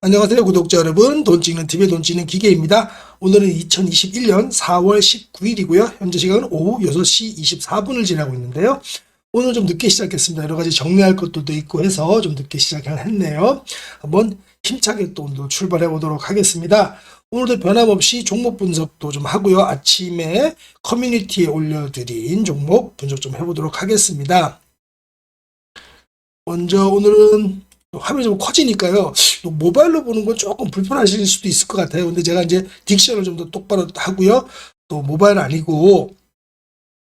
안녕하세요 구독자 여러분, 돈 찍는 TV의 돈 찍는 기계입니다. 오늘은 2021년 4월 19일이고요. 현재 시간은 오후 6시 24분을 지나고 있는데요. 오늘 좀 늦게 시작했습니다. 여러 가지 정리할 것들도 있고 해서 좀 늦게 시작을 했네요. 한번 힘차게 또 오늘도 출발해 보도록 하겠습니다. 오늘도 변함없이 종목 분석도 좀 하고요. 아침에 커뮤니티에 올려드린 종목 분석 좀 해보도록 하겠습니다. 먼저 오늘은 화면이 좀 커지니까요. 모바일로 보는 건 조금 불편하실 수도 있을 것 같아요. 근데 제가 이제 딕션을 좀 더 똑바로 하고요. 또 모바일 아니고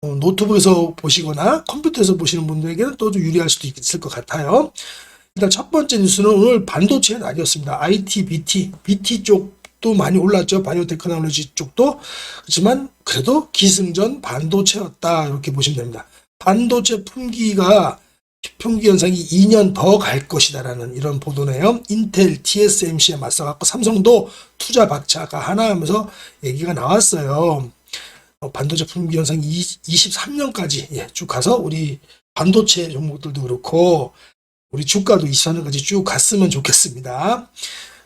노트북에서 보시거나 컴퓨터에서 보시는 분들에게는 또 좀 유리할 수도 있을 것 같아요. 일단 첫 번째 뉴스는 오늘 반도체의 날이었습니다. IT, BT 쪽도 많이 올랐죠. 바이오 테크놀로지 쪽도. 그렇지만 그래도 기승전 반도체였다. 이렇게 보시면 됩니다. 반도체 품귀가 품귀 현상이 2년 더 갈 것이다라는 이런 보도네요. 인텔, TSMC에 맞서갖고 삼성도 투자 박차가 하나 하면서 얘기가 나왔어요. 반도체 품귀 현상이 23년까지 쭉 가서 우리 반도체 종목들도 그렇고 우리 주가도 24년까지 쭉 갔으면 좋겠습니다.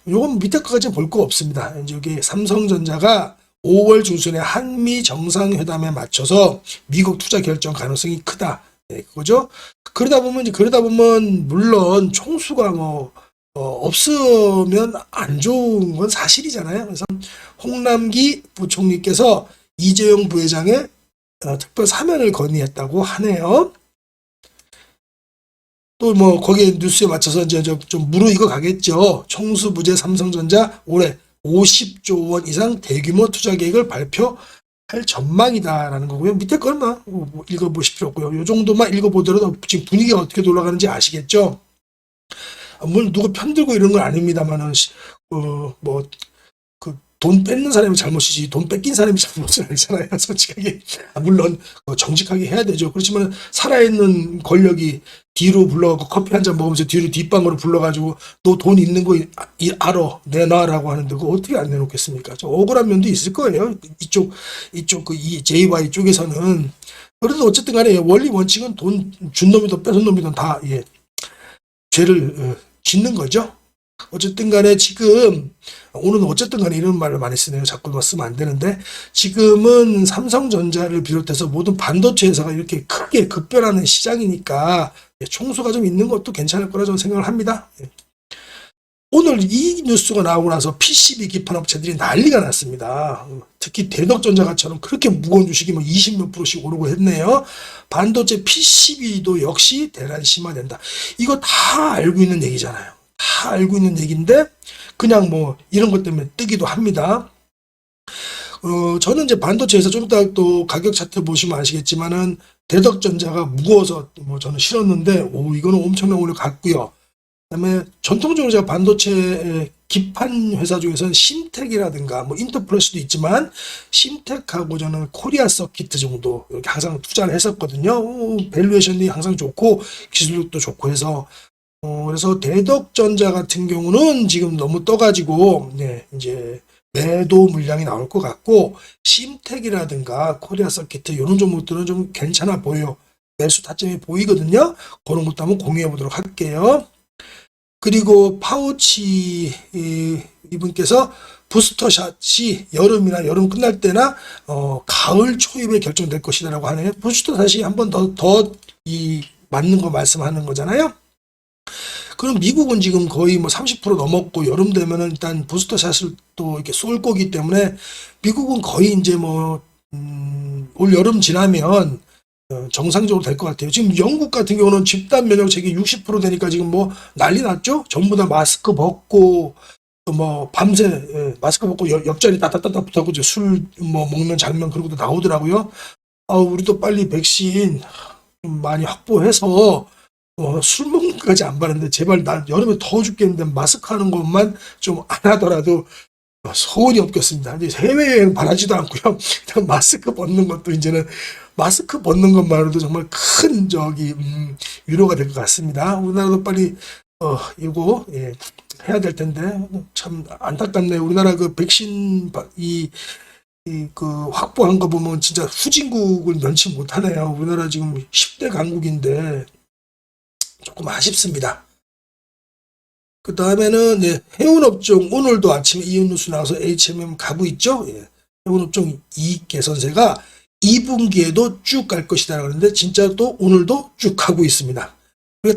요건 밑에 거까지 볼 거 없습니다. 이제 여기 삼성전자가 5월 중순에 한미 정상회담에 맞춰서 미국 투자 결정 가능성이 크다. 그거죠. 그러다 보면 물론 총수가 없으면 안 좋은 건 사실이잖아요. 그래서 홍남기 부총리께서 이재용 부회장의 특별 사면을 건의했다고 하네요. 또 거기에 뉴스에 맞춰서 이제 좀 무르익어 가겠죠. 총수부재 삼성전자 올해 50조 원 이상 대규모 투자 계획을 발표할 전망이다라는 거고요. 밑에 거는 읽어보실 필요 없고요. 이 정도만 읽어보더라도 지금 분위기가 어떻게 돌아가는지 아시겠죠? 물론 누구 편들고 이런 건 아닙니다만은 돈 뺏는 사람이 잘못이지 돈 뺏긴 사람이 잘못은 아니잖아요. 솔직하게. 물론 정직하게 해야 되죠. 그렇지만 살아있는 권력이 뒤로 불러가고 커피 한 잔 먹으면서 뒤로 뒷방으로 불러가지고 너 돈 있는 거 알아 내놔라고 하는데 그거 어떻게 안 내놓겠습니까? 좀 억울한 면도 있을 거예요. 이쪽 이 JY 쪽에서는. 그래도 어쨌든 간에 원리 원칙은 돈 준 놈이든 뺏은 놈이든 다 죄를 짓는 거죠. 어쨌든 간에 지금 오늘은 어쨌든 간에 이런 말을 많이 쓰네요. 자꾸 쓰면 안 되는데 지금은 삼성전자를 비롯해서 모든 반도체 회사가 이렇게 크게 급변하는 시장이니까 총수가 좀 있는 것도 괜찮을 거라 저는 생각을 합니다. 오늘 이 뉴스가 나오고 나서 PCB 기판 업체들이 난리가 났습니다. 특히 대덕전자가처럼 그렇게 무거운 주식이 20몇 %씩 오르고 했네요. 반도체 PCB도 역시 대란이 심화된다. 이거 다 알고 있는 얘기잖아요. 다 알고 있는 얘기인데 그냥 이런 것 때문에 뜨기도 합니다. 저는 이제 반도체에서 좀 이따 또 가격 차트 보시면 아시겠지만은 대덕전자가 무거워서 저는 싫었는데 이거는 엄청나게 올라갔고요. 그다음에 전통적으로 제가 반도체 기판 회사 중에서는 심텍이라든가 인터프레스도 있지만 심텍하고 저는 코리아 서키트 정도 이렇게 항상 투자를 했었거든요. 밸류에이션이 항상 좋고 기술력도 좋고 해서 그래서 대덕전자 같은 경우는 지금 너무 떠가지고 이제 매도 물량이 나올 것 같고 심텍이라든가 코리아 서키트 이런 종목들은 좀 괜찮아 보여요. 매수 타점이 보이거든요. 그런 것도 한번 공유해 보도록 할게요. 그리고 파우치 이분께서 부스터샷이 여름 끝날 때나 가을 초입에 결정될 것이라고 하네요. 부스터샷이 한 번 더 맞는 거 말씀하는 거잖아요. 그럼 미국은 지금 거의 30% 넘었고 여름 되면은 일단 부스터샷을 또 이렇게 쏠 거기 때문에 미국은 거의 이제 올 여름 지나면 정상적으로 될 것 같아요. 지금 영국 같은 경우는 집단 면역체계 60% 되니까 지금 난리 났죠? 전부 다 마스크 벗고 밤새 마스크 벗고 옆자리 따따따따 붙하고 이제 술 먹는 장면 그런 것도 나오더라고요. 우리도 빨리 백신 좀 많이 확보해서 술 먹는 것까지 안 바르는데 제발 나 여름에 더워 죽겠는데 마스크 하는 것만 좀 안 하더라도 소원이 없겠습니다. 이제 해외여행 바라지도 않고요. 그냥 마스크 벗는 것도 이제는 마스크 벗는 것만으로도 정말 큰 위로가 될 것 같습니다. 우리나라도 빨리 이거 해야 될 텐데 참 안타깝네요. 우리나라 그 백신 확보한 거 보면 진짜 후진국을 면치 못하네요. 우리나라 지금 10대 강국인데 조금 아쉽습니다. 그 다음에는 해운업종 오늘도 아침에 이윤 뉴스 나와서 HMM 가고 있죠. 해운업종 이익 개선세가 2분기에도 쭉 갈 것이다 그러는데 진짜 또 오늘도 쭉 가고 있습니다.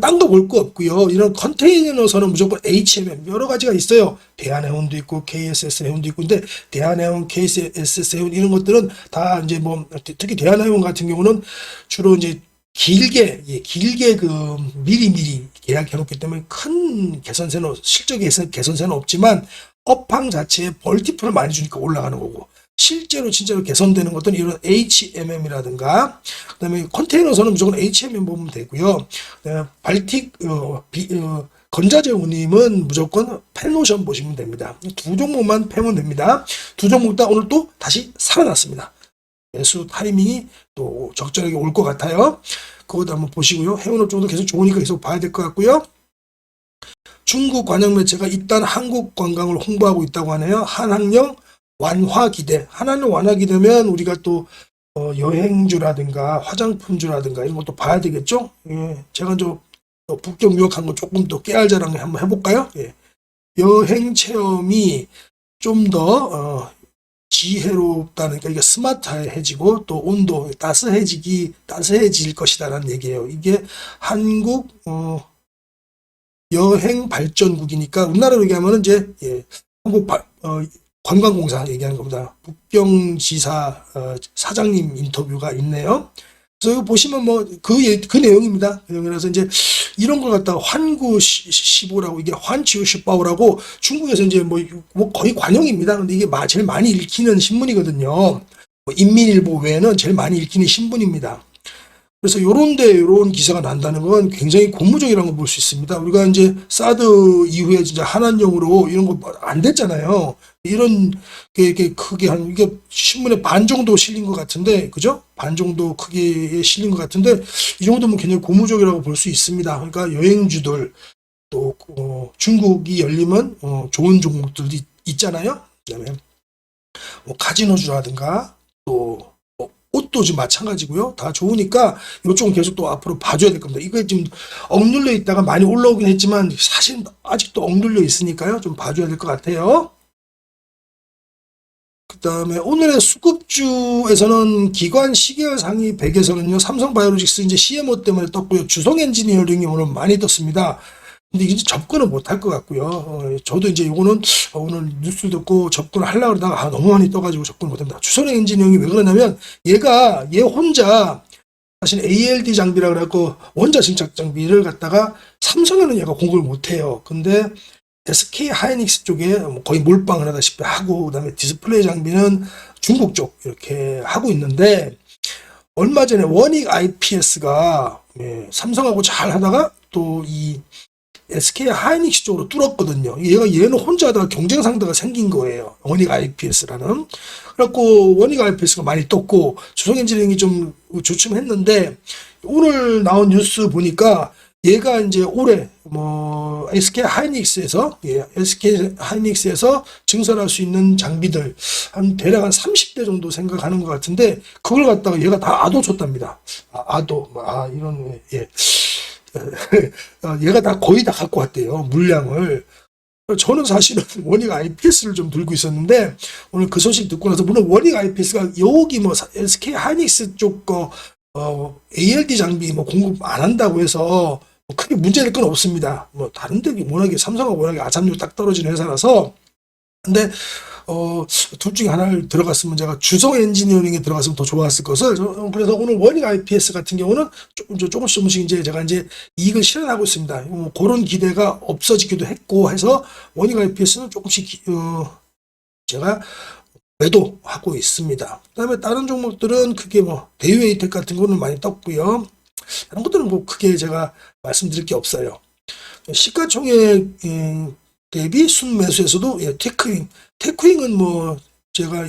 딴 거 볼 거 없고요. 이런 컨테이너선은 무조건 HMM 여러 가지가 있어요. 대한해운도 있고 KSS 해운도 있고 근데 대한해운, KSS 해운 이런 것들은 다 이제 뭐 특히 대한해운 같은 경우는 주로 이제 길게 그 미리 계약해 놓기 때문에 큰 개선세는 실적 개선세는 없지만 업황 자체에 벌티프를 많이 주니까 올라가는 거고 실제로 진짜로 개선되는 것들은 이런 HMM이라든가 그다음에 컨테이너선은 무조건 HMM 보면 되고요. 그다음에 발틱 건자재 운임은 무조건 펜오션 보시면 됩니다. 두 종목만 패면 됩니다. 두 종목 다 오늘 또 다시 살아났습니다. 매수 타이밍이 또 적절하게 올 것 같아요. 그것도 한번 보시고요. 해운업종도 계속 좋으니까 계속 봐야 될 것 같고요. 중국 관영 매체가 일단 한국 관광을 홍보하고 있다고 하네요. 한학령 완화기대. 한학령 완화기대면 우리가 또 여행주라든가 화장품주라든가 이런 것도 봐야 되겠죠. 제가 좀 북경 유학한 거 조금 더 깨알자랑 한번 해볼까요? 여행 체험이 좀 더 지혜롭다니까 이게 스마트해지고 또 온도 따스해질 것이다라는 얘기예요. 이게 한국 여행 발전국이니까 우리나라로 얘기하면은 이제 한국 관광공사 얘기하는 겁니다. 북경지사 사장님 인터뷰가 있네요. 그래서 이거 보시면 뭐 그 내용입니다. 그래서 이제 이런 걸 갖다가 환구시보라고 이게 환치우시바오라고 중국에서 이제 뭐 거의 관용입니다. 근데 이게 제일 많이 읽히는 신문이거든요. 뭐 인민일보 외에는 제일 많이 읽히는 신문입니다. 그래서 요런 기사가 난다는 건 굉장히 고무적이라는 걸 볼 수 있습니다. 우리가 이제 사드 이후에 진짜 한한령으로 이런 거 안 됐잖아요. 이런 게 크게 이게 신문에 반 정도 실린 것 같은데, 그죠? 반 정도 크기에 실린 것 같은데, 이 정도면 굉장히 고무적이라고 볼 수 있습니다. 그러니까 여행주들, 또, 중국이 열리면, 좋은 종목들도 있잖아요. 그 다음에, 뭐, 카지노주라든가, 또, 옷도 지금 마찬가지고요. 다 좋으니까 이쪽은 계속 또 앞으로 봐줘야 될 겁니다. 이거 지금 억눌려 있다가 많이 올라오긴 했지만 사실 아직도 억눌려 있으니까요. 좀 봐줘야 될 것 같아요. 그 다음에 오늘의 수급주에서는 기관 시계열 상위 100에서는요. 삼성바이오로직스 이제 CMO 때문에 떴고요. 주성 엔지니어링이 오늘 많이 떴습니다. 근데 이제 접근을 못 할 것 같고요. 저도 이제 이거는 오늘 뉴스 듣고 접근을 하려고 그러다가 너무 많이 떠가지고 접근을 못 합니다. 주성 엔지니어링이 왜 그러냐면 얘 혼자 사실 ALD 장비라 그래갖고 원자 증착 장비를 갖다가 삼성에는 얘가 공급을 못 해요. 근데 SK 하이닉스 쪽에 거의 몰빵을 하다시피 하고 그다음에 디스플레이 장비는 중국 쪽 이렇게 하고 있는데 얼마 전에 원익 IPS가 삼성하고 잘 하다가 또 이 SK 하이닉스 쪽으로 뚫었거든요. 얘는 혼자 하다가 경쟁 상대가 생긴 거예요. 원익 IPS라는. 그래갖고 원익 IPS가 많이 떴고 주성 엔지니어링이 좀 주춤했는데 오늘 나온 뉴스 보니까 얘가 이제 올해 뭐 SK 하이닉스에서 증설할 수 있는 장비들 대략 한 30대 정도 생각하는 것 같은데 그걸 갖다가 얘가 다 아도 줬답니다. 이런 얘가 다 거의 다 갖고 왔대요. 물량을. 저는 사실은 원익 IPS를 좀 들고 있었는데 오늘 그 소식 듣고 나서 물론 원익 IPS가 여기 뭐 SK 하이닉스 쪽 거 ALD 장비 뭐 공급 안 한다고 해서 뭐 크게 문제될 건 없습니다. 뭐 다른 데 워낙에 삼성하고 워낙에 아sam료 딱 떨어지는 회사라서. 근데 둘 중에 하나를 들어갔으면 제가 주성 엔지니어링에 들어갔으면 더 좋았을 것을. 그래서 오늘 원익 IPS 같은 경우는 조금씩 이제 제가 이제 이익을 실현하고 있습니다. 그런 기대가 없어지기도 했고 해서 원익 IPS는 조금씩 제가 매도하고 있습니다. 그다음에 다른 종목들은 크게 뭐 대유에이텍 같은 거는 많이 떴고요. 다른 것들은 뭐 크게 제가 말씀드릴 게 없어요. 시가총액 대비 순매수에서도 테크윙은 뭐 제가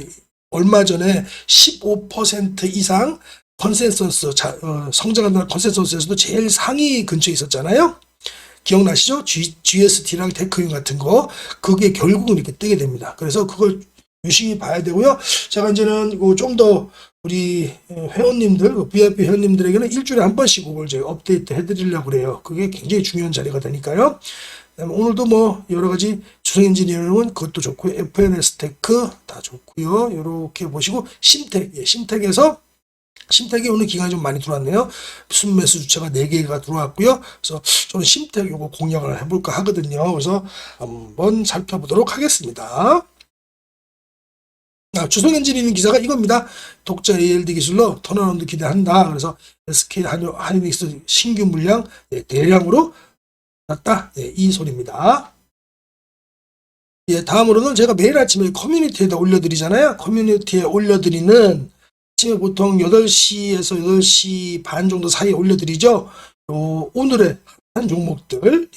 얼마 전에 15% 이상 컨센서스 성장한다는 컨센서스에서도 제일 상위 근처에 있었잖아요. 기억나시죠? GST랑 테크윙 같은 거 그게 결국은 이렇게 뜨게 됩니다. 그래서 그걸 유심히 봐야 되고요. 제가 이제는 좀 더 우리 회원님들, VIP 회원님들에게는 일주일에 한 번씩 그걸 제가 업데이트 해드리려고 그래요. 그게 굉장히 중요한 자리가 되니까요. 그다음에 오늘도 뭐 여러 가지 주성 엔지니어링은 그것도 좋고요. FNS 테크 다 좋고요. 이렇게 보시고 신텍, 신텍에서 신텍이 오늘 기간이 좀 많이 들어왔네요. 순매수 주체가 4개가 들어왔고요. 그래서 저는 신텍 요거 공략을 해볼까 하거든요. 그래서 한번 살펴보도록 하겠습니다. 주성 엔지니어링 기사가 이겁니다. 독자 ALD 기술로 턴어라운드 기대한다. 그래서 SK 하이닉스 신규 물량 대량으로 났다. 이 소리입니다. 다음으로는 제가 매일 아침에 커뮤니티에다 올려드리잖아요. 커뮤니티에 올려드리는 아침에 보통 8시에서 8시 반 정도 사이에 올려드리죠. 오늘의 한 종목들,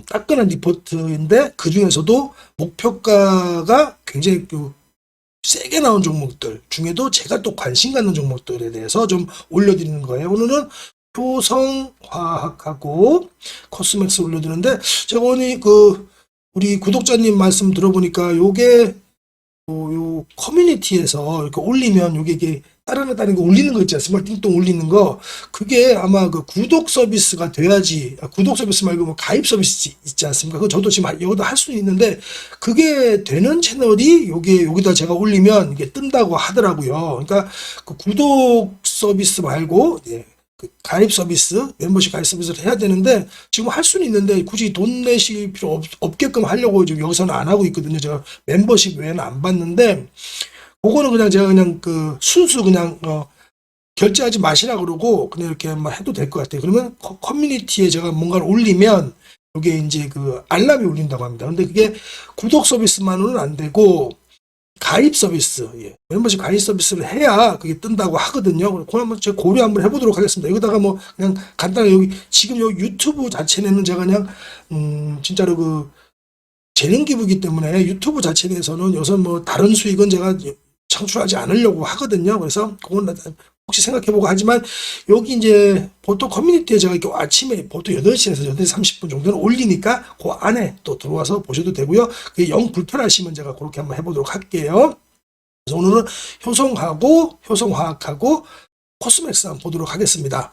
따끈한 리포트인데 그 중에서도 목표가가 굉장히 세게 나온 종목들 중에도 제가 또 관심 갖는 종목들에 대해서 좀 올려드리는 거예요. 오늘은 효성화학하고 코스맥스 올려드리는데 제가 오늘 우리 구독자님 말씀 들어보니까 요게 요 커뮤니티에서 이렇게 올리면 요게 다른 거 올리는 거 있지 않습니까? 띵동 올리는 거. 그게 아마 그 구독 서비스가 돼야지, 구독 서비스 말고 뭐 가입 서비스 있지 않습니까? 그거 저도 지금 여기다 할 수 있는데, 그게 되는 채널이 여기다 제가 올리면 이게 뜬다고 하더라고요. 그러니까 그 구독 서비스 말고, 그 가입 서비스, 멤버십 가입 서비스를 해야 되는데, 지금 할 수는 있는데, 굳이 돈 내실 필요 없게끔 하려고 지금 여기서는 안 하고 있거든요. 제가 멤버십 외에는 안 받는데, 그거는 그냥 제가 그냥 순수 그냥 결제하지 마시라 그러고 그냥 이렇게 해도 될 것 같아요. 그러면 커뮤니티에 제가 뭔가를 올리면 이게 이제 알람이 울린다고 합니다. 근데 그게 구독 서비스만으로는 안 되고 가입 서비스, 멤버십 가입 서비스를 해야 그게 뜬다고 하거든요. 그걸 한번 제가 고려 한번 해보도록 하겠습니다. 여기다가 뭐 그냥 간단하게 여기 지금 요 유튜브 자체는 제가 그냥 진짜로 재능 기부기 때문에 유튜브 자체에 대해서는 요선 뭐 다른 수익은 제가 창출하지 않으려고 하거든요. 그래서 그건 혹시 생각해보고 하지만 여기 이제 보통 커뮤니티에 제가 이렇게 아침에 보통 8시에서 8시 30분 정도는 올리니까 그 안에 또 들어와서 보셔도 되고요. 그게 영 불편하시면 제가 그렇게 한번 해보도록 할게요. 그래서 오늘은 효성화학하고 코스맥스 한번 보도록 하겠습니다.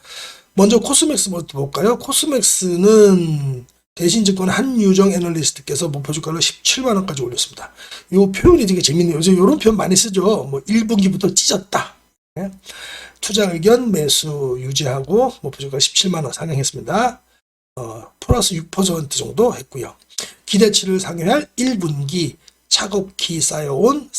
먼저 코스맥스부터 볼까요? 코스맥스는 대신증권 한유정 애널리스트께서 목표주가를 17만원까지 올렸습니다. 이 표현이 되게 재밌네요. 요즘 이런 표현 많이 쓰죠. 뭐 1분기부터 찢었다. 투자 의견 매수 유지하고 목표주가 17만원 상향했습니다. 플러스 6% 정도 했고요. 기대치를 상회할 1분기 차곡히 쌓아온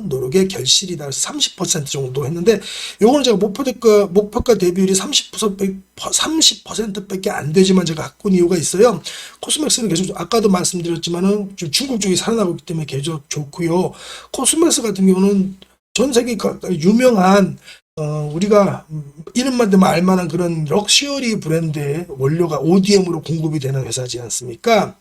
노력의 결실이다. 그래서 30% 정도 했는데, 요거는 제가 목표가 대비율이 30%밖에 안 되지만 제가 갖고 온 이유가 있어요. 코스맥스는 계속, 아까도 말씀드렸지만은 중국 쪽이 살아나고 있기 때문에 계속 좋고요. 코스맥스 같은 경우는 전 세계 유명한, 우리가 이름만 대면 알만한 그런 럭셔리 브랜드의 원료가 ODM으로 공급이 되는 회사지 않습니까?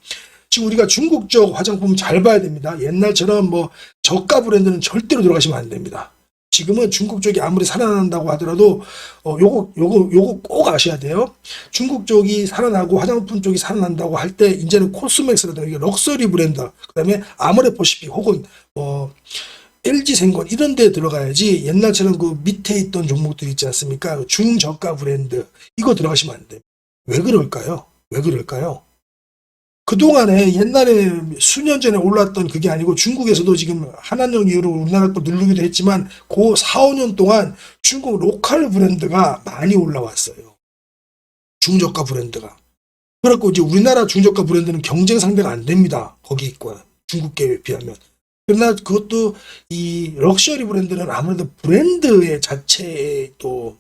지금 우리가 중국 쪽 화장품 잘 봐야 됩니다. 옛날처럼 뭐 저가 브랜드는 절대로 들어가시면 안 됩니다. 지금은 중국 쪽이 아무리 살아난다고 하더라도 요거 꼭 아셔야 돼요. 중국 쪽이 살아나고 화장품 쪽이 살아난다고 할 때 이제는 코스맥스라든가 럭셔리 브랜드, 그다음에 아모레퍼시픽 혹은 LG생건 이런 데 들어가야지, 옛날처럼 그 밑에 있던 종목들 있지 않습니까? 중저가 브랜드 이거 들어가시면 안 돼요. 왜 그럴까요? 그동안에 옛날에 수년 전에 올랐던 그게 아니고, 중국에서도 지금 한한령 이후로 우리나라 거 누르기도 했지만 그 4, 5년 동안 중국 로컬 브랜드가 많이 올라왔어요. 중저가 브랜드가. 그래갖고 이제 우리나라 중저가 브랜드는 경쟁 상대가 안 됩니다. 거기 있고 중국계에 비하면. 그러나 그것도 이 럭셔리 브랜드는 아무래도 브랜드의 자체에 또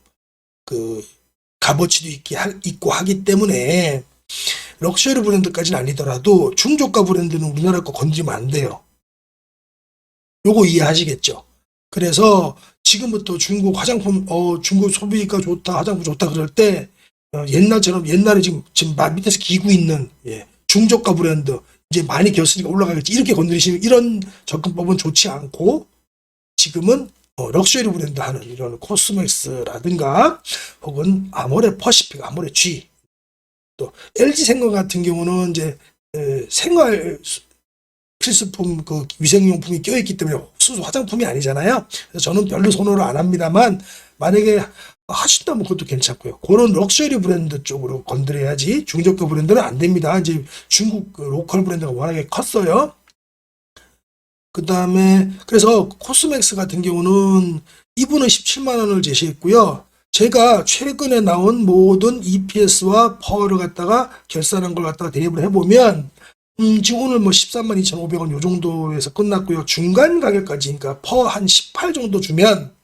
값어치도 있고 하기 때문에 럭셔리 브랜드까지는 아니더라도 중저가 브랜드는 우리나라 거 건드리면 안 돼요. 요거 이해하시겠죠? 그래서 지금부터 중국 화장품, 중국 소비가 좋다, 화장품 좋다 그럴 때, 옛날에 지금 밑에서 기고 있는, 중저가 브랜드, 이제 많이 기었으니까 올라가겠지. 이렇게 건드리시면 이런 접근법은 좋지 않고, 지금은 럭셔리 브랜드 하는 이런 코스맥스라든가, 혹은 아모레퍼시픽, 아모레G, 또 LG생건 같은 경우는 이제 생활 필수품 위생용품이 껴있기 때문에 수수 화장품이 아니잖아요. 그래서 저는 별로 선호를 안 합니다만, 만약에 하신다면 그것도 괜찮고요. 그런 럭셔리 브랜드 쪽으로 건드려야지 중저가 브랜드는 안 됩니다. 이제 중국 그 로컬 브랜드가 워낙에 컸어요. 그 다음에 그래서 코스맥스 같은 경우는 이분은 17만 원을 제시했고요. 제가 최근에 나온 모든 EPS와 퍼를 갖다가 결산한 걸 갖다가 대입을 해보면 지금 오늘 뭐 13만 2,500원 요 정도에서 끝났고요. 중간 가격까지 그러니까 퍼 한 18 정도 주면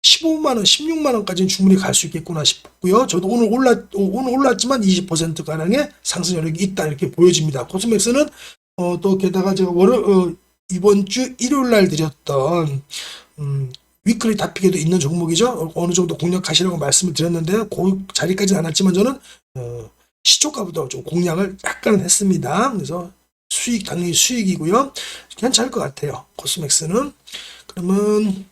15만 원, 16만 원까지는 충분히 갈 수 있겠구나 싶고요. 저도 오늘 올랐지만 20% 가량의 상승 여력이 있다 이렇게 보여집니다. 코스맥스는 또 게다가 제가 이번 주 일요일 날 드렸던 위클리 다픽에도 있는 종목이죠. 어느 정도 공략하시라고 말씀을 드렸는데요. 그 자리까지는 안 왔지만 저는 시초가보다 좀 공략을 약간은 했습니다. 그래서 당연히 수익이고요. 괜찮을 것 같아요. 코스맥스는. 그러면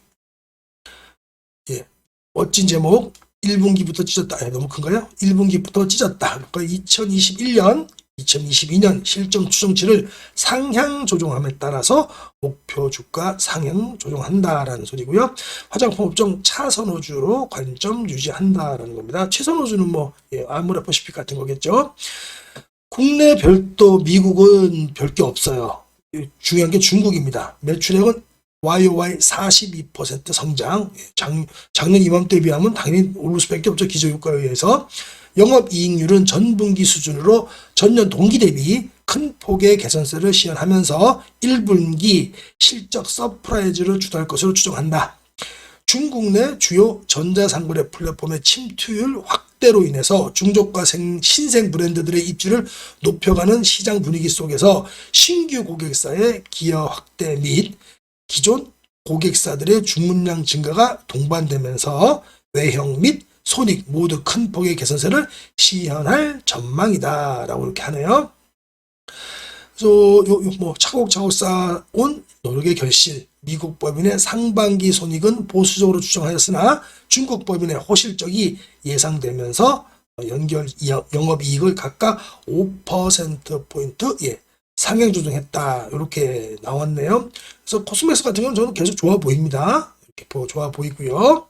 멋진 제목 1분기부터 찢었다. 너무 큰가요? 1분기부터 찢었다. 그러니까 2021년 2022년 실적 추정치를 상향 조정함에 따라서 목표 주가 상향 조정한다라는 소리고요. 화장품 업종 차선호주로 관점 유지한다라는 겁니다. 최선호주는 뭐 아모레퍼시픽 같은 거겠죠. 국내 별도 미국은 별 게 없어요. 중요한 게 중국입니다. 매출액은 YOY 42% 성장. 작년 이맘때 비하면 당연히 오를 수밖에 없죠. 기저효과에 의해서. 영업이익률은 전분기 수준으로 전년 동기 대비 큰 폭의 개선세를 시현하면서 1분기 실적 서프라이즈를 주도할 것으로 추정한다. 중국 내 주요 전자상거래 플랫폼의 침투율 확대로 인해서 중저가 신생 브랜드들의 입지를 높여가는 시장 분위기 속에서 신규 고객사의 기여 확대 및 기존 고객사들의 주문량 증가가 동반되면서 외형 및 손익 모두 큰 폭의 개선세를 시현할 전망이다라고 이렇게 하네요. 그래서 뭐 차곡차곡 쌓아온 노력의 결실. 미국 법인의 상반기 손익은 보수적으로 추정하였으나 중국 법인의 호실적이 예상되면서 연결 영업이익을 각각 5%포인트 상향 조정했다. 이렇게 나왔네요. 그래서 코스맥스 같은 경우는 저는 계속 좋아 보입니다. 이렇게 좋아 보이고요.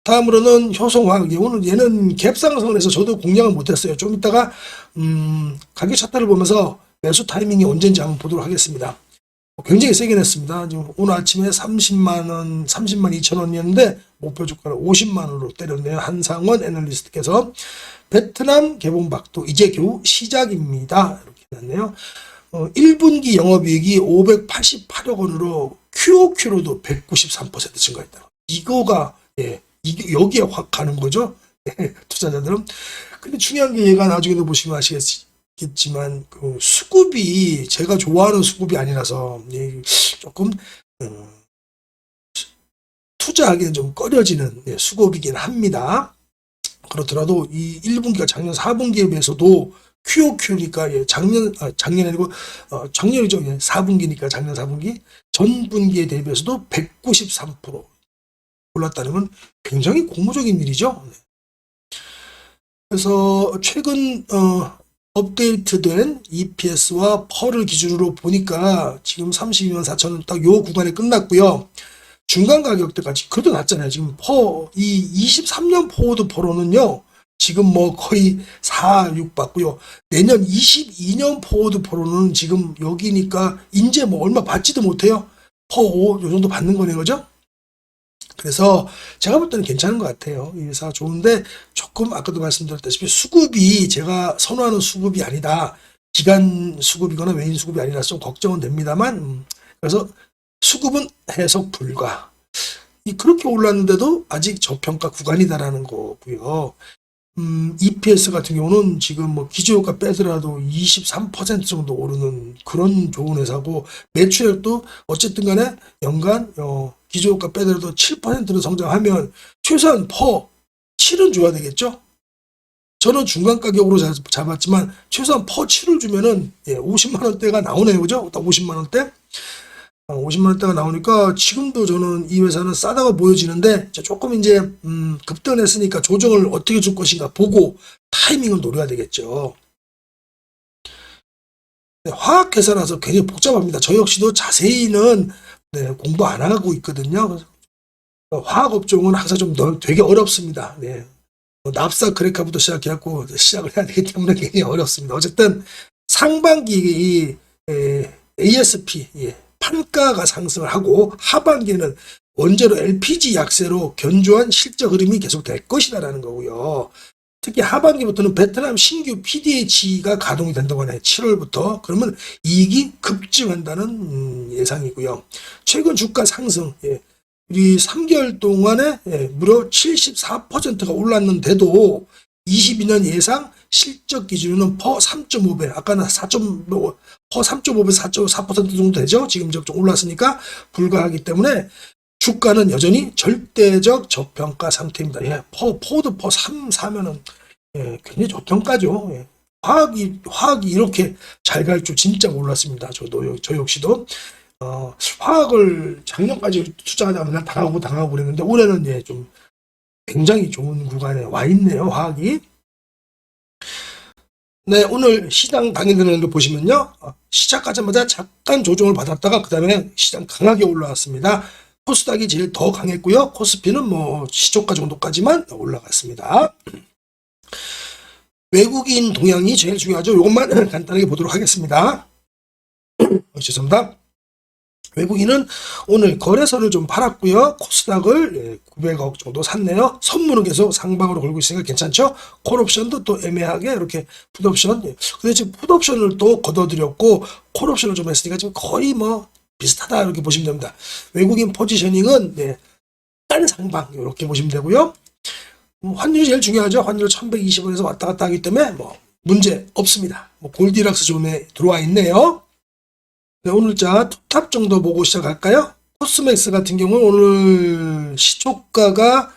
다음으로는 효성화학. 오늘 얘는 갭상승을 해서 저도 공략을 못했어요. 좀 이따가 가격 차트를 보면서 매수 타이밍이 언제인지 한번 보도록 하겠습니다. 굉장히 세게 냈습니다. 지금 오늘 아침에 30만 원, 30만 2천 원이었는데 목표 주가를 50만 원으로 때렸네요. 한상원 애널리스트께서. 베트남 개봉박도 이제 겨우 시작입니다. 이렇게 났네요. 1분기 영업이익이 588억 원으로 QOQ로도 193% 증가했다. 이거가 여기에 확 가는 거죠. 투자자들은. 근데 중요한 게 얘가 나중에도 보시면 아시겠지만 그 수급이 제가 좋아하는 수급이 아니라서 조금 투자하기는 좀 꺼려지는 수급이긴 합니다. 그렇더라도 이 1분기가 작년 4분기에 비해서도 QOQ니까 작년이 아니고 작년이죠. 4분기니까 작년 4분기 전분기에 대비해서도 193% 올랐다는 건 굉장히 고무적인 일이죠. 그래서 최근 업데이트된 EPS와 펄을 기준으로 보니까 지금 32만 4천 원 딱 요 구간에 끝났고요. 중간 가격대까지 그래도 낮잖아요. 지금 이 23년 포워드 포로는요. 지금 뭐 거의 4, 6 받고요. 내년 22년 포워드 포로는 지금 여기니까 이제 뭐 얼마 받지도 못해요. 퍼 5, 요 정도 받는 거네, 그죠? 그래서 제가 볼 때는 괜찮은 것 같아요. 이 회사 좋은데 조금 아까도 말씀드렸다시피 수급이 제가 선호하는 수급이 아니다. 기간 수급이거나 외인 수급이 아니라 좀 걱정은 됩니다만 그래서 수급은 해석 불가. 그렇게 올랐는데도 아직 저평가 구간이다라는 거고요. EPS 같은 경우는 지금 뭐 기저효과 빼더라도 23% 정도 오르는 그런 좋은 회사고 매출액도 어쨌든 간에 연간 기저효과 빼더라도 7%로 성장하면 최소한 퍼 7은 줘야 되겠죠? 저는 중간 가격으로 잡았지만 최소한 퍼 7을 주면은 50만 원대가 나오네요. 그죠? 딱 50만 원대? 50만 원대가 나오니까 지금도 저는 이 회사는 싸다고 보여지는데 조금 이제 급등했으니까 조정을 어떻게 줄 것인가 보고 타이밍을 노려야 되겠죠. 화학회사라서 굉장히 복잡합니다. 저 역시도 자세히는 공부 안 하고 있거든요. 화학 업종은 항상 좀 되게 어렵습니다. 네. 납사 크래카부터 시작해갖고 시작을 해야 되기 때문에 굉장히 어렵습니다. 어쨌든 상반기 이 ASP 판가가 상승을 하고 하반기에는 원재료 LPG 약세로 견조한 실적 흐름이 계속될 것이다라는 거고요. 특히 하반기부터는 베트남 신규 PDH가 가동이 된다고 하네요. 7월부터. 그러면 이익이 급증한다는 예상이고요. 최근 주가 상승, 우리 3개월 동안에 무려 74%가 올랐는데도 22년 예상 실적 기준으로는 퍼 3.5배, 아까는 4.5, 퍼 3.5배에서 4.4% 정도 되죠. 지금 좀 올랐으니까 불가하기 때문에 주가는 여전히 절대적 저평가 상태입니다. 포드 퍼 3 사면은 굉장히 저평가죠. 화학이 이렇게 잘 갈 줄 진짜 몰랐습니다. 저 역시도 화학을 작년까지 투자하다가 맨날 당하고 그랬는데 올해는 좀 굉장히 좋은 구간에 와 있네요. 화학이. 네, 오늘 시장 당일되는 거 보시면요. 시작하자마자 잠깐 조정을 받았다가 그 다음에 시장 강하게 올라왔습니다. 코스닥이 제일 더 강했고요. 코스피는 뭐 시초가 정도까지만 올라갔습니다. 외국인 동향이 제일 중요하죠. 이것만 간단하게 보도록 하겠습니다. 죄송합니다. 외국인은 오늘 거래소를 좀 팔았고요. 코스닥을 900억 정도 샀네요. 선물은 계속 상방으로 걸고 있으니까 괜찮죠. 콜옵션도 또 애매하게 이렇게 풋옵션. 근데 지금 풋옵션을 또 걷어들였고 콜옵션을 좀 했으니까 지금 거의 뭐 비슷하다 이렇게 보시면 됩니다. 외국인 포지셔닝은 딴 상방 이렇게 보시면 되고요. 환율이 제일 중요하죠. 환율 1120원에서 왔다 갔다 하기 때문에 뭐 문제 없습니다. 골디락스 존에 들어와 있네요. 네, 오늘자 투탑 정도 보고 시작할까요? 코스맥스 같은 경우는 오늘 시초가가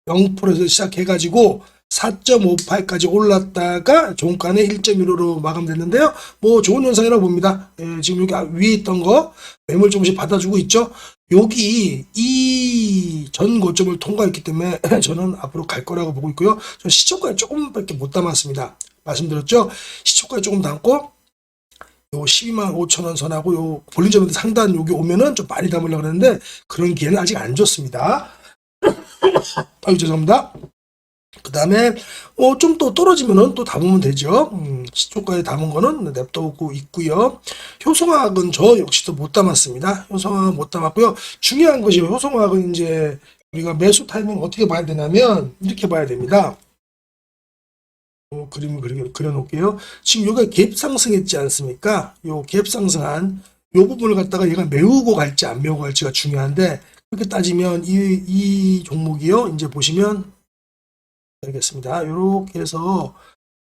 0%에서 시작해가지고 4.58까지 올랐다가 종가는 1.15로 마감됐는데요. 뭐 좋은 현상이라고 봅니다. 지금 여기 위에 있던 거 매물 조금씩 받아주고 있죠. 여기 이 전 고점을 통과했기 때문에 저는 앞으로 갈 거라고 보고 있고요. 저 시초가에 조금밖에 못 담았습니다. 말씀드렸죠. 시초가에 조금 담고 요 12만 5천 원 선하고 요 볼린저밴드 상단 여기 오면은 좀 많이 담으려고 그랬는데 그런 기회는 아직 안 줬습니다. 아유 죄송합니다. 그 다음에 좀 또 떨어지면은 또 담으면 되죠. 시초가에 담은 거는 냅두고 있고요. 효성화학은 저 역시도 못 담았습니다. 효성화학 못 담았고요. 중요한 것이 효성화학은 이제 우리가 매수 타이밍 어떻게 봐야 되냐면 이렇게 봐야 됩니다. 그림을 그려놓을게요. 지금 여기가 갭 상승했지 않습니까? 요 갭 상승한 요 부분을 갖다가 얘가 메우고 갈지 안 메우고 갈지가 중요한데 그렇게 따지면 이 종목이요. 이제 보시면 알겠습니다. 요렇게 해서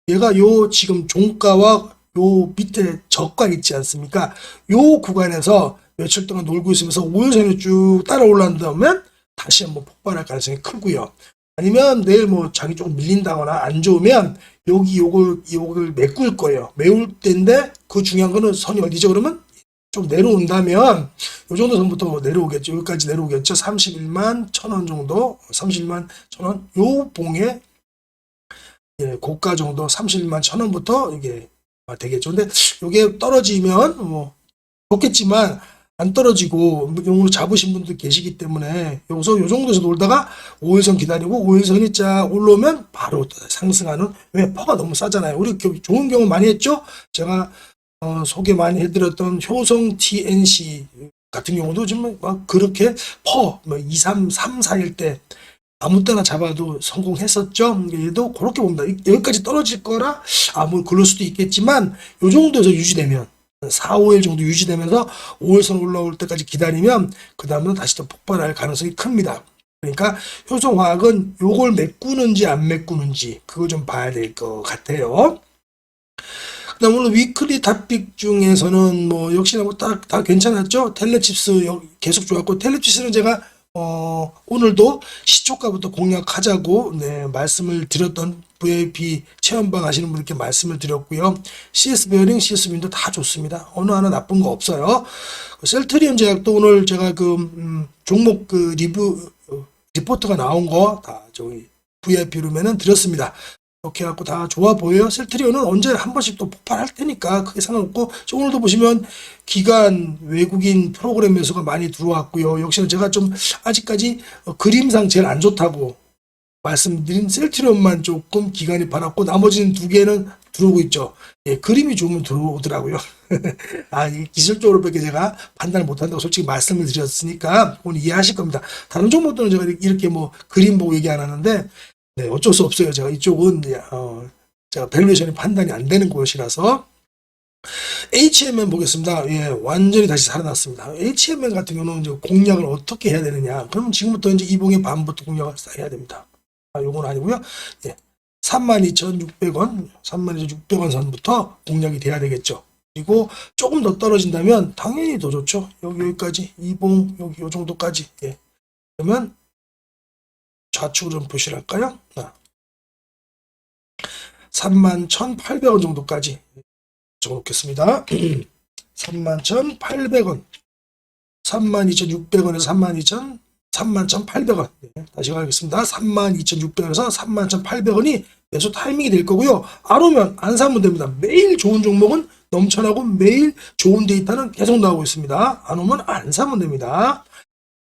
얘가 요 지금 종가와 요 밑에 저가 있지 않습니까? 요 구간에서 며칠 동안 놀고 있으면서 5일선이 쭉 따라 올라온다면 다시 한번 폭발할 가능성이 크고요. 아니면 내일 뭐 장이 조금 밀린다거나 안 좋으면 여기 요걸 메꿀 거예요. 메울 때인데 그 중요한 거는 선이 어디죠? 그러면 좀 내려온다면 요 정도 선부터 내려오겠죠. 여기까지 내려오겠죠. 31만 1,000원 정도, 31만 1,000원 요 봉에 고가 정도 31만 1,000원부터 이게 되겠죠. 근데 이게 떨어지면 뭐 좋겠지만 안 떨어지고 용으로 잡으신 분들 계시기 때문에 여기서 요 정도에서 놀다가 5일선 기다리고 5일선이 쫙 올라오면 바로 상승하는 왜 퍼가 너무 싸잖아요. 우리 좋은 경우 많이 했죠. 제가 소개 많이 해드렸던 효성 TNC 같은 경우도 지금 막 그렇게 퍼 2, 3, 4일 때 아무 때나 잡아도 성공했었죠. 얘도 그렇게 봅니다. 여기까지 떨어질 거라 뭐 그럴 수도 있겠지만 요 정도에서 유지되면 4, 5일 정도 유지되면서 5일선 올라올 때까지 기다리면 그 다음은 다시 또 폭발할 가능성이 큽니다. 그러니까 효성화학은 요걸 메꾸는지 안 메꾸는지 그거 좀 봐야 될 것 같아요. 그다음 오늘 위클리 탑픽 중에서는 뭐 역시나 뭐 다 괜찮았죠. 텔레칩스 계속 좋았고 텔레칩스는 제가 오늘도 시초가부터 공략하자고 말씀을 드렸던 VIP 체험방 하시는 분들께 말씀을 드렸고요. CS 베어링, CS 윈도 다 좋습니다. 어느 하나 나쁜 거 없어요. 셀트리온 제약도 오늘 제가 종목 리포트가 나온 거 다 저기 VIP 룸에는 드렸습니다. 이렇게 해갖고 다 좋아 보여요. 셀트리온은 언제 한 번씩 또 폭발할 테니까 크게 상관없고, 오늘도 보시면 기관 외국인 프로그램 매수가 많이 들어왔고요. 역시나 제가 좀 아직까지 그림상 제일 안 좋다고 말씀드린 셀트리온만 조금 기간이 받았고, 나머지는 두 개는 들어오고 있죠. 예, 그림이 좋으면 들어오더라고요. 이 기술적으로밖에 제가 판단을 못한다고 솔직히 말씀을 드렸으니까 오늘 이해하실 겁니다. 다른 종목들은 제가 이렇게 뭐 그림 보고 얘기 안 하는데, 네, 어쩔 수 없어요. 제가 이쪽은 제가 밸류에이션이 판단이 안 되는 곳이라서. HMN 보겠습니다. 예, 완전히 다시 살아났습니다. HMN 같은 경우는 이제 공략을 어떻게 해야 되느냐? 그러면 지금부터 이제 이봉의 반부터 공략을 해야 됩니다. 요건 아니고요. 예, 32,600원, 32,600원 선부터 공략이 돼야 되겠죠. 그리고 조금 더 떨어진다면 당연히 더 좋죠. 여기까지 이봉 여기 요 정도까지. 예. 그러면 좌측으로 좀 표시를 할까요? 31,800원 정도까지 적어놓겠습니다. 31,800원, 32,600원에서 31,800원. 네, 다시 가겠습니다. 32,600원에서 31,800원이 매수 타이밍이 될 거고요. 안 오면 안 사면 됩니다. 매일 좋은 종목은 넘쳐나고 매일 좋은 데이터는 계속 나오고 있습니다. 안 오면 안 사면 됩니다.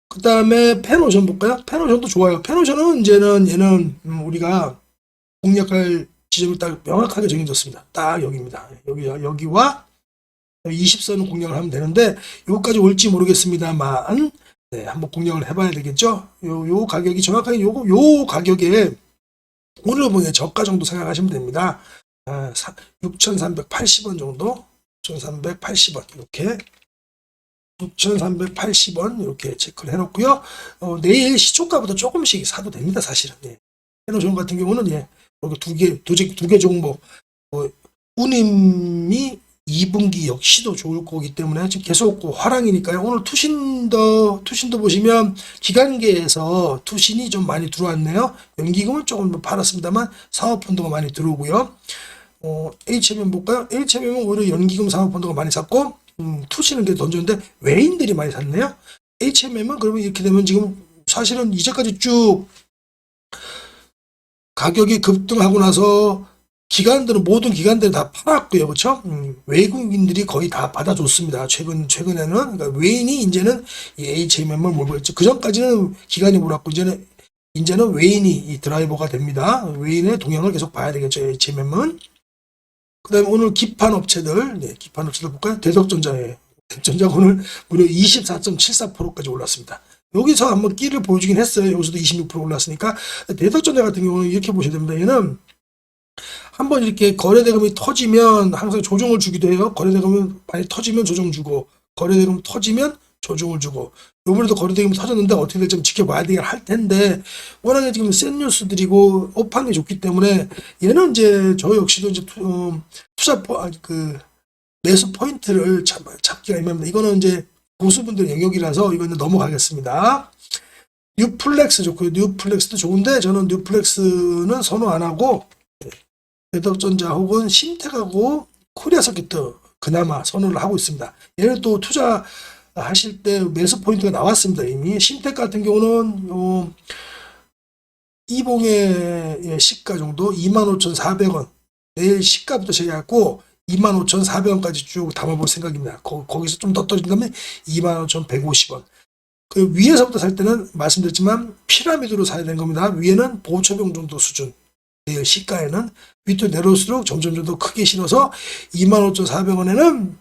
그 다음에 펜오션 볼까요? 펜오션도 좋아요. 펜오션은 이제는 얘는 우리가 공략할 지점이 딱 명확하게 정해졌습니다. 딱 여기입니다. 여기와 20선은 공략을 하면 되는데 여기까지 올지 모르겠습니다만, 네, 한번 공략을 해봐야 되겠죠. 요 가격이 정확하게 요 가격에 오늘 보면 저가 정도 생각하시면 됩니다. 6,380원 정도, 6,380원 이렇게. 6,380원 이렇게 체크를 해놓고요. 내일 시초가보다 조금씩 사도 됩니다, 사실은. 예. 펜오션 같은 경우는 예, 두 개 종목. 운임이 2분기 역시도 좋을 거기 때문에 지금 계속 화랑이니까요. 오늘 투신도 보시면 기관계에서 투신이 좀 많이 들어왔네요. 연기금은 조금 팔았습니다만 사모펀드가 많이 들어오고요. HMM 볼까요? HMM은 오히려 연기금 사모펀드가 많이 샀고, 투시는 게 던졌는데 외인들이 많이 샀네요. HMM은 그러면 이렇게 되면 지금 사실은 이제까지 쭉 가격이 급등하고 나서 모든 기관들은 다 팔았고요. 그렇죠? 외국인들이 거의 다 받아줬습니다. 최근에는. 그러니까 외인이 이제는 이 HMM을 몰고 있죠. 그 전까지는 기관이 몰았고, 이제는 외인이 이 드라이버가 됩니다. 외인의 동향을 계속 봐야 되겠죠. HMM은. 그 다음에 오늘 기판 업체들 볼까요? 대덕전자에. 대덕전자가 오늘 무려 24.74%까지 올랐습니다. 여기서 한번 끼를 보여주긴 했어요. 여기서도 26% 올랐으니까. 대덕전자 같은 경우는 이렇게 보셔야 됩니다. 얘는 한번 이렇게 거래대금이 터지면 항상 조정을 주기도 해요. 거래대금이 많이 터지면 조정 주고, 거래대금 터지면 조정을 주고. 요번에도 거래대금이 터졌는데 어떻게 될지 좀 지켜봐야 되긴 할 텐데, 워낙에 지금 센 뉴스들이고 업황이 좋기 때문에 얘는 이제 저 역시도 이제 매수 포인트를 잡기가 애매합니다. 이거는 이제 고수분들 영역이라서 이거는 넘어가겠습니다. 뉴플렉스 좋고요. 뉴플렉스도 좋은데 저는 뉴플렉스는 선호 안 하고 대덕전자 혹은 신택하고 코리아서킷도 그나마 선호를 하고 있습니다. 얘는 또 투자하실 때 매수 포인트가 나왔습니다. 이미 신택 같은 경우는 이봉의 시가 정도 25,400원, 내일 시가부터 시작했고 25,400원까지 쭉 담아볼 생각입니다. 거기서 좀 더 떨어진다면 25,150원. 그 위에서부터 살 때는 말씀드렸지만 피라미드로 사야 되는 겁니다. 위에는 보초병 정도 수준, 내일 시가에는 밑으로 내려올수록 점점 더 크게 실어서 25,400원에는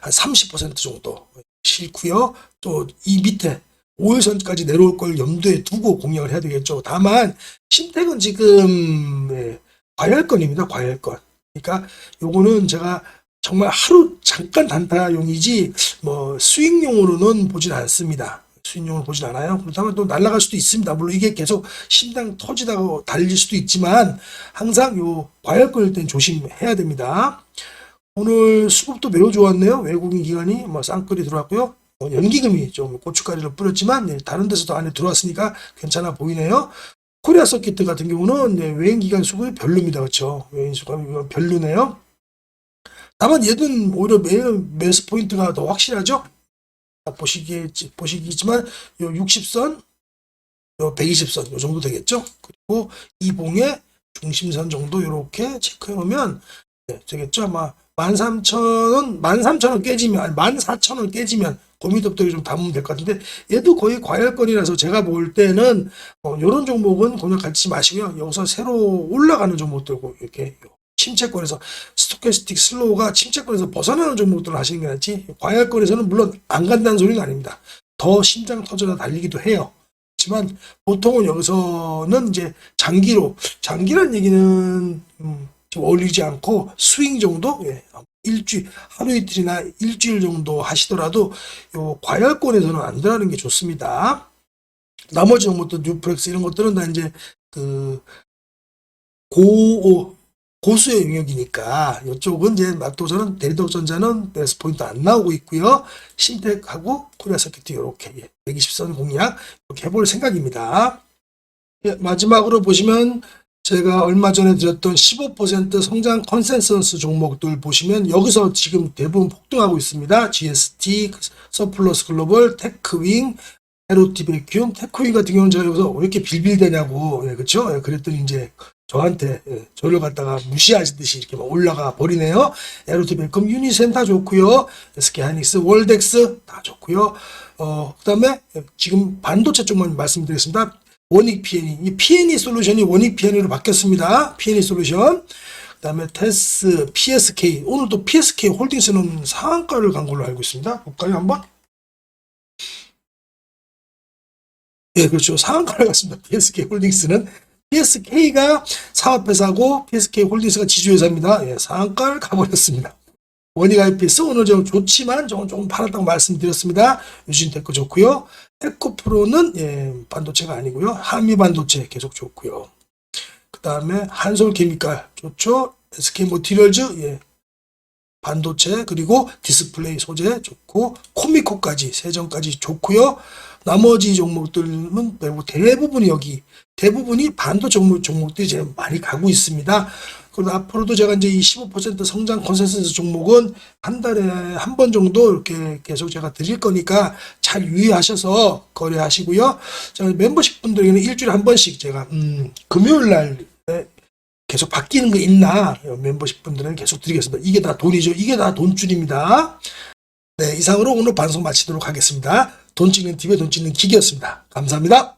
한 30% 정도 싫고요. 또 이 밑에 5일선까지 내려올 걸 염두에 두고 공략을 해야 되겠죠. 다만 신택은 지금 과열권입니다. 과열권. 그러니까 요거는 제가 정말 하루 잠깐 단타용이지 뭐 수익용으로는 보진 않습니다. 수익용으로 보진 않아요. 그렇다면 또 날아갈 수도 있습니다. 물론 이게 계속 심장 터지다가 달릴 수도 있지만 항상 요 과열권일 땐 조심해야 됩니다. 오늘 수급도 매우 좋았네요. 외국인 기관이 쌍끌이 들어왔고요. 연기금이 좀 고춧가루를 뿌렸지만 다른 데서도 안에 들어왔으니까 괜찮아 보이네요. 코리아 서킷 같은 경우는 외인 기관 수급이 별로입니다. 그렇죠? 외인 수급이 별로네요. 다만 얘는 오히려 매수 포인트가 더 확실하죠. 보시겠지만 요 60선, 요 120선 요 정도 되겠죠. 그리고 이봉의 중심선 정도 이렇게 체크해 놓으면 되겠죠. 아마 13,000원 깨지면, 아니 14,000원 깨지면 고민도덕이 좀 담으면 될 것 같은데, 얘도 거의 과열권이라서 제가 볼 때는 이런 종목은 그냥 갖지 마시고요. 여기서 새로 올라가는 종목들고 이렇게 침체권에서 스토캐스틱 슬로우가 침체권에서 벗어나는 종목들을 하시는 게 낫지, 과열권에서는 물론 안 간다는 소리는 아닙니다. 더 심장 터져라 달리기도 해요. 하지만 보통은 여기서는 이제 장기란 얘기는 좀 어울리지 않고 스윙 정도, 일주일, 하루 이틀이나 일주일 정도 하시더라도 요 과열권에서는 안 들어가는 게 좋습니다. 나머지 종목도 뉴프렉스 이런 것들은 다 이제 그 고수의 영역이니까, 이쪽은 이제 맛도전은 대리덕전자는 베스트 포인트 안 나오고 있고요. 신텍하고 코리아서킷 이렇게 120선 공략 이렇게 해볼 생각입니다. 마지막으로 보시면 제가 얼마 전에 드렸던 15% 성장 컨센서스 종목들 보시면 여기서 지금 대부분 폭등하고 있습니다. GST, 서플러스 글로벌, 테크윙, 에로티 베큐um. 테크윙 같은 경우는 제가 여기서 왜 이렇게 빌빌대냐고, 그렇죠? 그랬더니 이제 저한테 저를 갖다가 무시하시듯이 이렇게 막 올라가 버리네요. 에로티 베큐um, 유니센 다 좋고요. SK하이닉스, 월덱스 다 좋고요. 그다음에 지금 반도체 쪽만 말씀드리겠습니다. 원익 P&E, 이 P&E 솔루션이 원익 P&E로 바뀌었습니다. P&E 솔루션. 그다음에 테스, PSK. 오늘 또 PSK 홀딩스는 상한가를 간 걸로 알고 있습니다. 볼까요, 한번? 예, 그렇죠. 상한가를 갔습니다. PSK 홀딩스는. PSK가 사업회사고 PSK 홀딩스가 지주회사입니다. 예, 상한가를 가버렸습니다. 원익 IPS 오늘 좀 좋지만 조금 팔았다고 말씀드렸습니다. 유진테크 좋고요. 에코프로는 반도체가 아니고요. 한미 반도체 계속 좋고요. 그 다음에 한솔케미칼 좋죠. SK모티리얼즈 반도체, 그리고 디스플레이 소재 좋고, 코미코까지, 세정까지 좋고요. 나머지 종목들은 대부분이 반도체 종목들이 제일 많이 가고 있습니다. 그리고 앞으로도 제가 이제 이 15% 성장 컨센서스 종목은 한 달에 한 번 정도 이렇게 계속 제가 드릴 거니까 잘 유의하셔서 거래하시고요. 자, 멤버십 분들에게는 일주일에 한 번씩 제가 금요일 날 계속 바뀌는 거 있나, 멤버십 분들은 계속 드리겠습니다. 이게 다 돈이죠. 이게 다 돈줄입니다. 네, 이상으로 오늘 방송 마치도록 하겠습니다. 돈 찍는 TV의 돈 찍는 기계였습니다. 감사합니다.